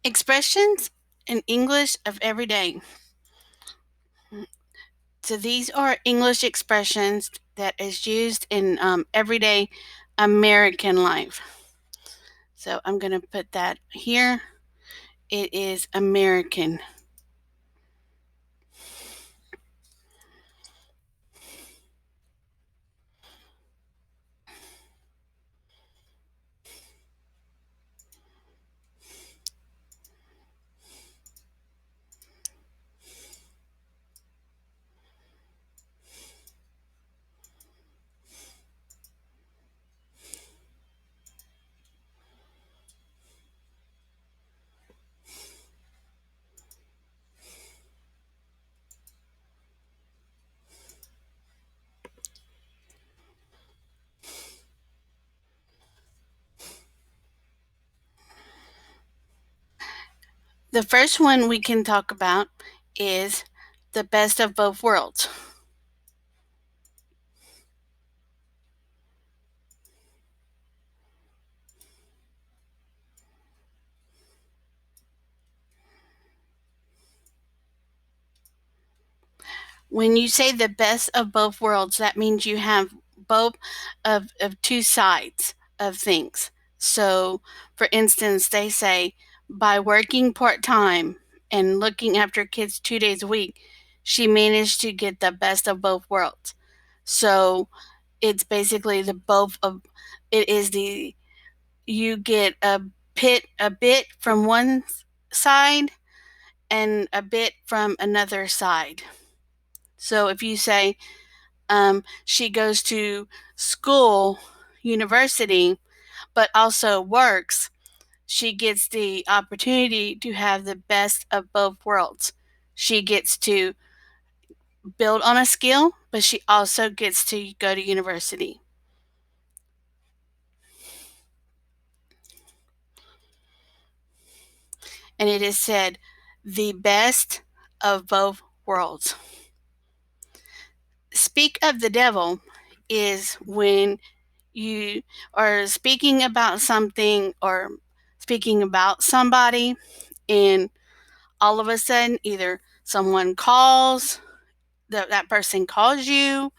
Expressions in English of every day. So these are English expressions that is used in everyday American life. So I'm going to put that here. It is American. The first one we can talk about is the best of both worlds. When you say the best of both worlds, that means you have both of two sides of things. So, for instance, they say by working part time and looking after kids 2 days a week, she managed to get the best of both worlds. So, it's basically the both of it is the you get a bit from one side and a bit from another side. So if you say she goes to school, university, but also works, she gets the opportunity to have the best of both worlds. She gets to build on a skill, but she also gets to go to university. And it is said, the best of both worlds. Speak of the devil is when you are speaking about something or speaking about somebody, and all of a sudden, either someone calls, that person calls you,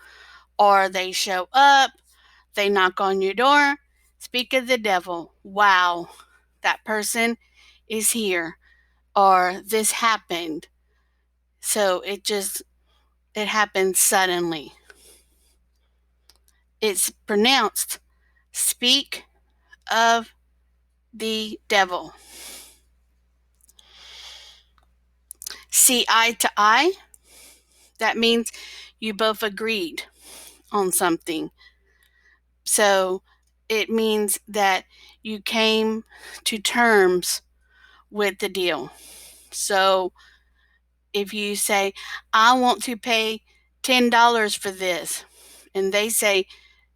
or they show up, they knock on your door. Speak of the devil. Wow, that person is here, or this happened. So it happened suddenly. It's pronounced speak of the devil. See eye to eye. That means you both agreed on something. So it means that you came to terms with the deal. So if you say, I want to pay $10 for this, and they say,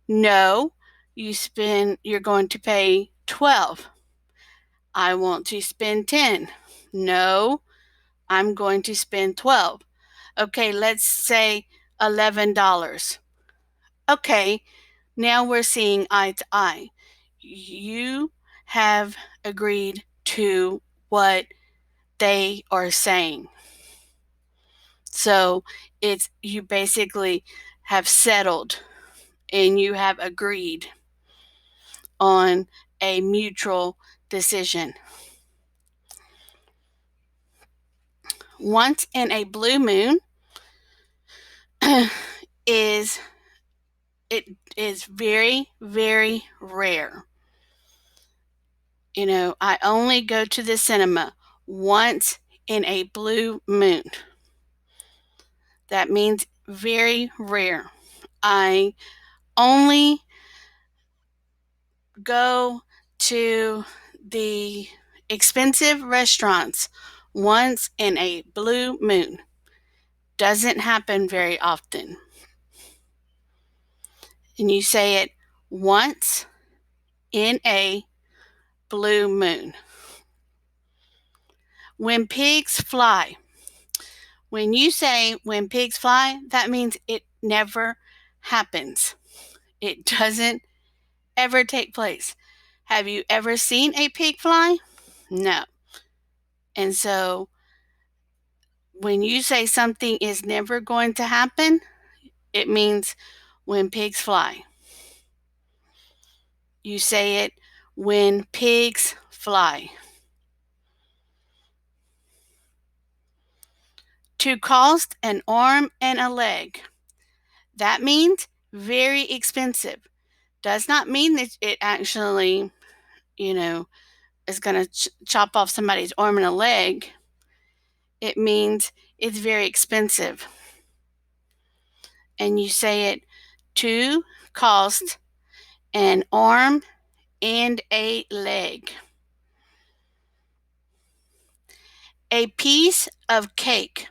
no, you're going to pay 12. I want to spend 10. No, I'm going to spend 12. Okay, let's say $11. Okay, now we're seeing eye to eye. You have agreed to what they are saying. So it's you basically have settled and you have agreed on a mutual decision. Once in a blue moon is it is very, very rare. I only go to the cinema once in a blue moon. That means very rare. I only go to the expensive restaurants once in a blue moon. Doesn't happen very often. And you say it once in a blue moon. When pigs fly. When you say when pigs fly, that means it never happens. It doesn't ever take place. Have you ever seen a pig fly? No. And so when you say something is never going to happen, it means when pigs fly. You say it when pigs fly. To cost an arm and a leg. That means very expensive. Does not mean that it actually, is going to chop off somebody's arm and a leg. It means it's very expensive. And you say it to cost an arm and a leg. A piece of cake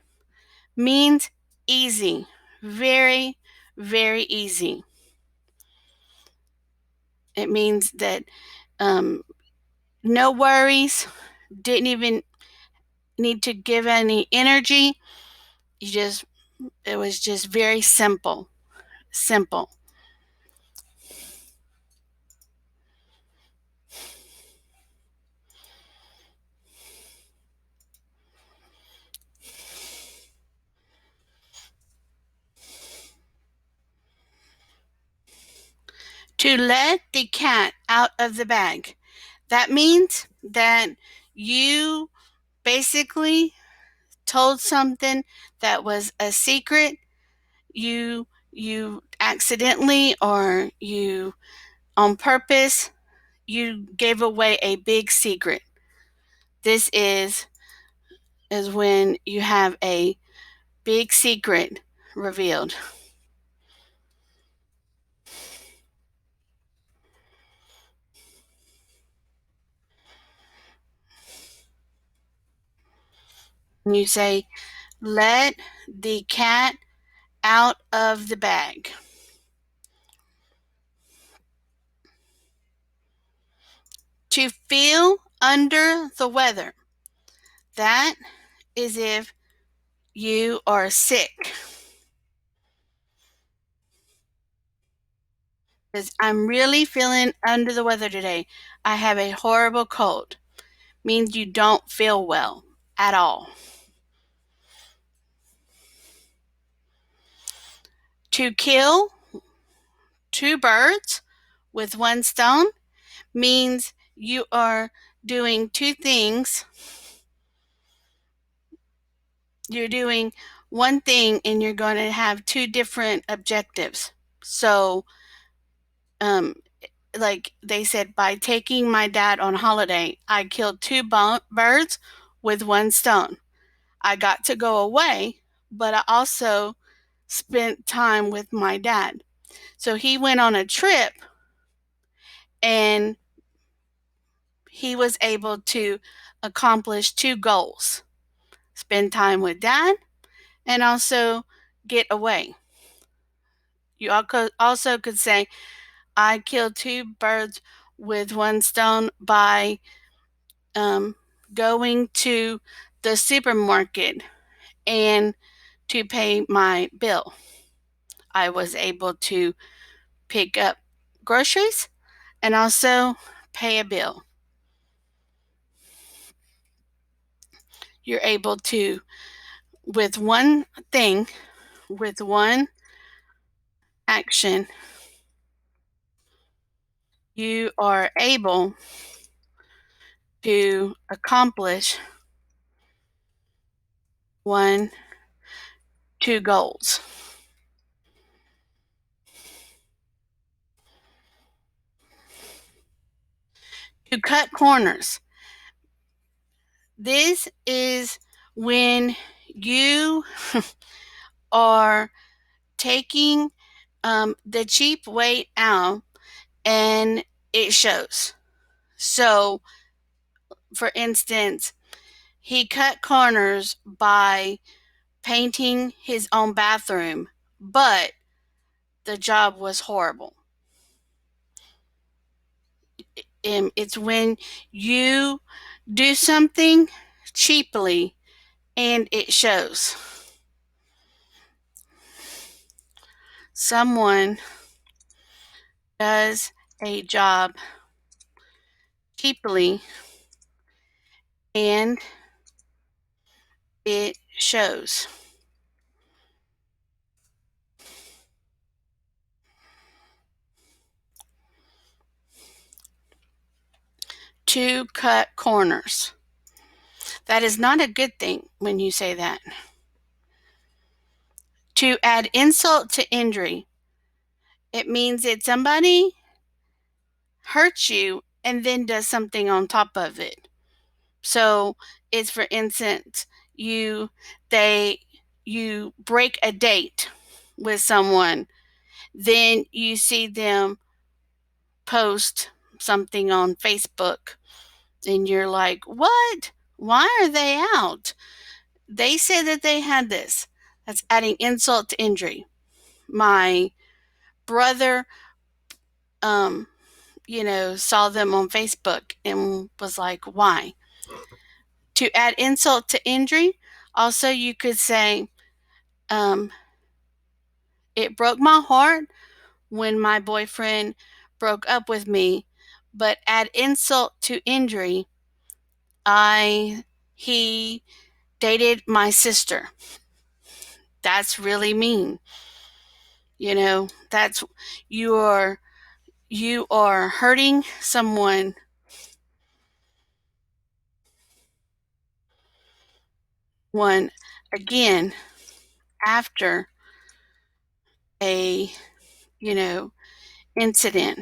means easy, very, very easy. It means that no worries, didn't even need to give any energy. It was just very simple. Simple. To let the cat out of the bag. That means that you basically told something that was a secret. You accidentally, or you on purpose, you gave away a big secret. This is when you have a big secret revealed. You say, let the cat out of the bag. To feel under the weather. That is if you are sick. Because I'm really feeling under the weather today. I have a horrible cold. Means you don't feel well at all. To kill two birds with one stone means you are doing two things. You're doing one thing and you're going to have two different objectives. So, like they said, by taking my dad on holiday, I killed two birds with one stone. I got to go away, but I also spent time with my dad. So he went on a trip and he was able to accomplish two goals: spend time with dad and also get away. You also could say, I killed two birds with one stone by going to the supermarket and to pay my bill. I was able to pick up groceries and also pay a bill. You're able to, with one thing, with one action, you are able to accomplish two goals. To cut corners. This is when you are taking the cheap way out and it shows. So, for instance, he cut corners by painting his own bathroom, but the job was horrible. It's when you do something cheaply and it shows. Someone does a job cheaply and it shows. To cut corners. That is not a good thing when you say that. To add insult to injury. It means that somebody hurts you and then does something on top of it. So it's, for instance, you they you break a date with someone, then you see them post something on Facebook and you're like, "What? Why are they out? They said that they had this." That's adding insult to injury. My brother um saw them on Facebook and was like, "Why?" To add insult to injury, also you could say, um, "It broke my heart when my boyfriend broke up with me," but add insult to injury, I he dated my sister. That's really mean. That's you are hurting someone. One again after a incident.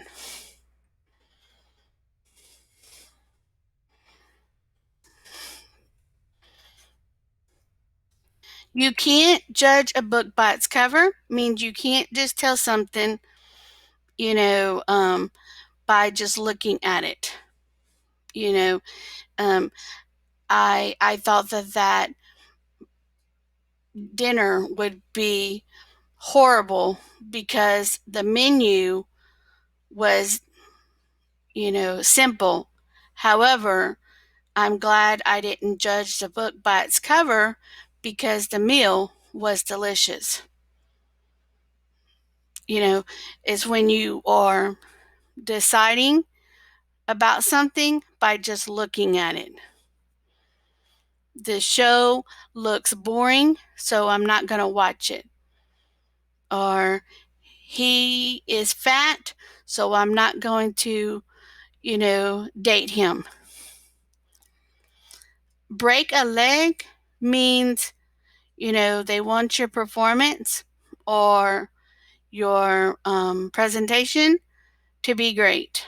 You can't judge a book by its cover, means you can't just tell something, you know, um, by just looking at it. You know, um, I thought that dinner would be horrible because the menu was, simple. However, I'm glad I didn't judge the book by its cover because the meal was delicious. It's when you are deciding about something by just looking at it. The show looks boring, so I'm not going to watch it. Or he is fat, so I'm not going to, date him. Break a leg means, they want your performance or your presentation to be great.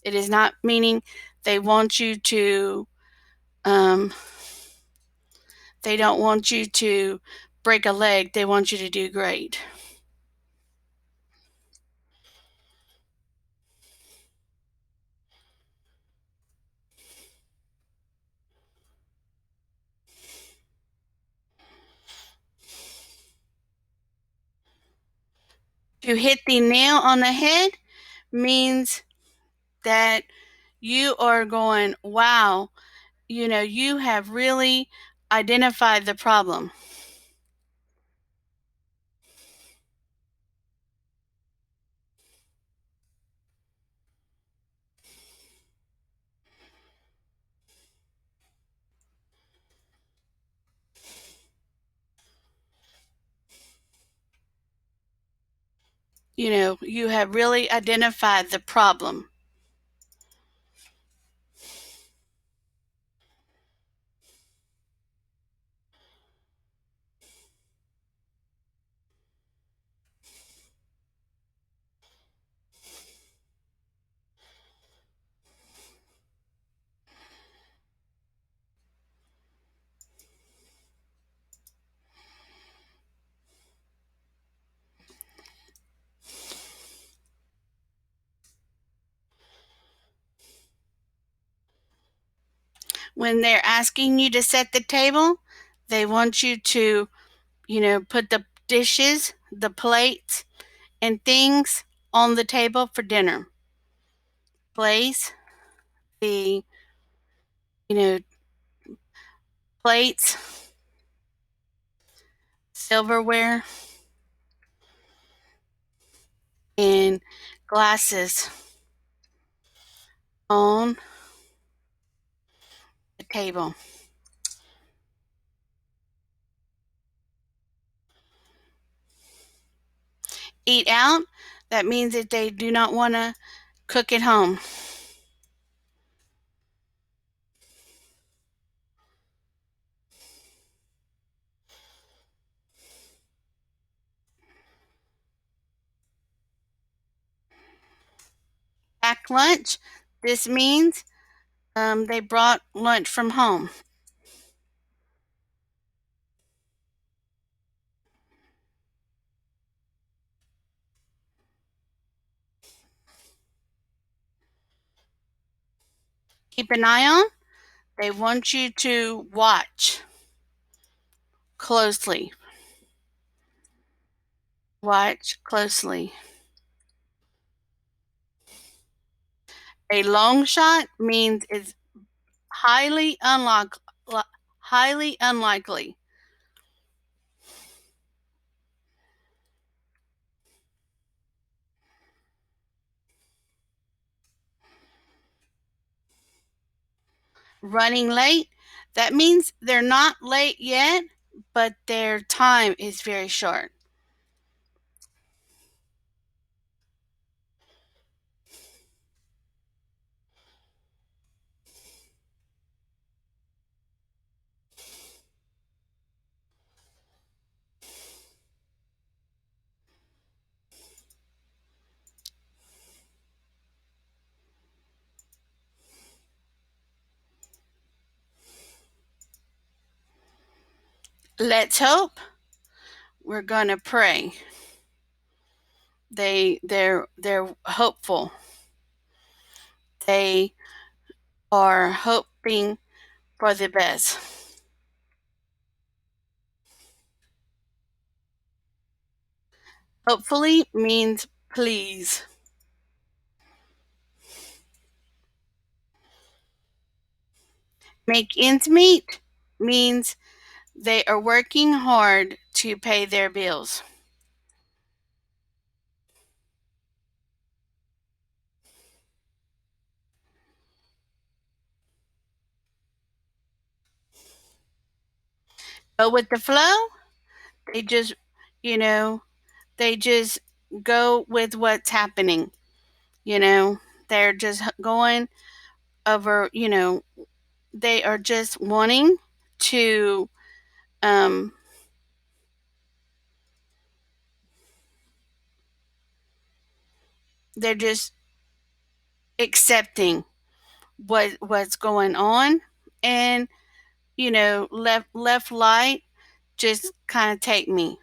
It is not meaning they want you to, um, they don't want you to break a leg, they want you to do great. To hit the nail on the head means that you are going, wow, you have really identified the problem. You have really identified the problem. When they're asking you to set the table, they want you to, put the dishes, the plates, and things on the table for dinner. Place the, you know, plates, silverware, and glasses on the table. Eat out, that means that they do not want to cook at home. Pack lunch, this means they brought lunch from home. Keep an eye on, they want you to watch closely. Watch closely. A long shot means it's highly unlikely. Running late, that means they're not late yet, but their time is very short. Let's hope. We're going to pray. They're hopeful. They are hoping for the best. Hopefully means please. Make ends meet means they are working hard to pay their bills. Go with the flow, they just, you know, they just go with what's happening. You know, they're just going over, they are just wanting to, um, they're just accepting what's going on, and left light, just kind of take me.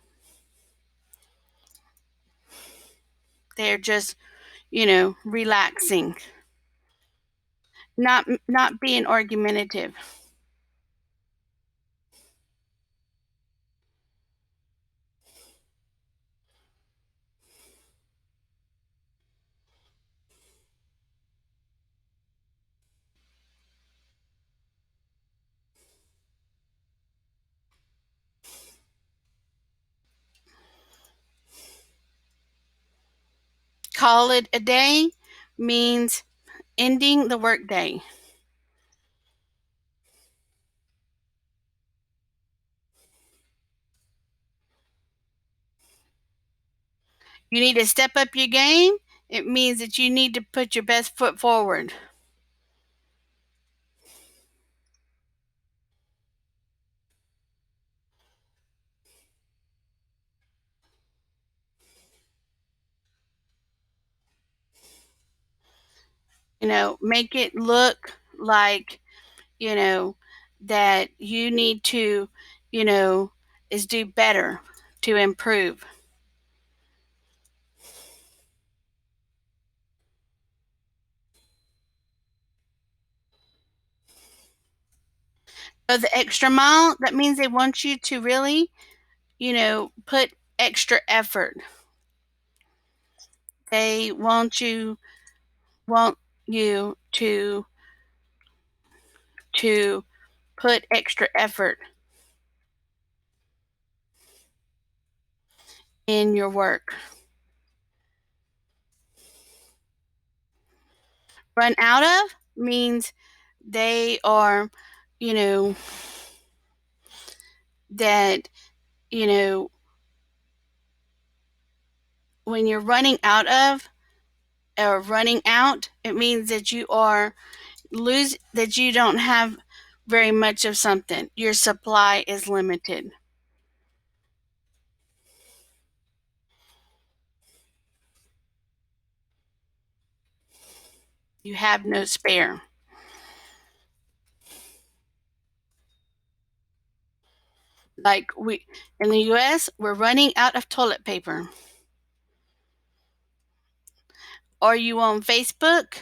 They're just relaxing, not being argumentative. Call it a day means ending the workday. You need to step up your game. It means that you need to put your best foot forward. Make it look like, that you need to, is do better to improve. So the extra mile, that means they want you to really, put extra effort. They want you to put extra effort in your work. Run out of means they are, you know, that, you know, when you're running out of or running out, it means that you are that you don't have very much of something. Your supply is limited. You have no spare. Like we in the US, we're running out of toilet paper. Are you on Facebook?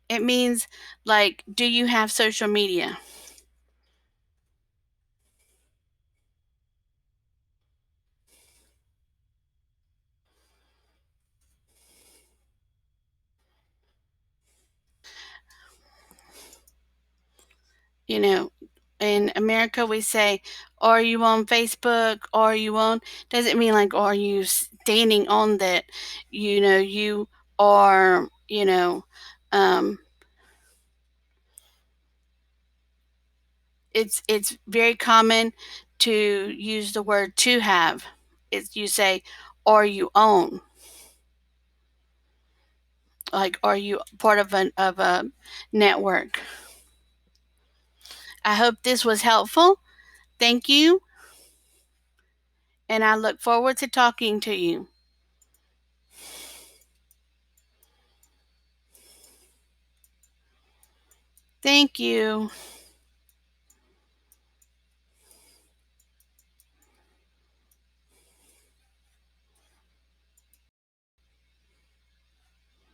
It means like, do you have social media? You know, in America we say, are you on Facebook? Are you on? Doesn't mean like, are you standing on that? You are, um, it's very common to use the word to have. It's you say, are you on? Like, are you part of a network? I hope this was helpful. Thank you, and I look forward to talking to you. Thank you.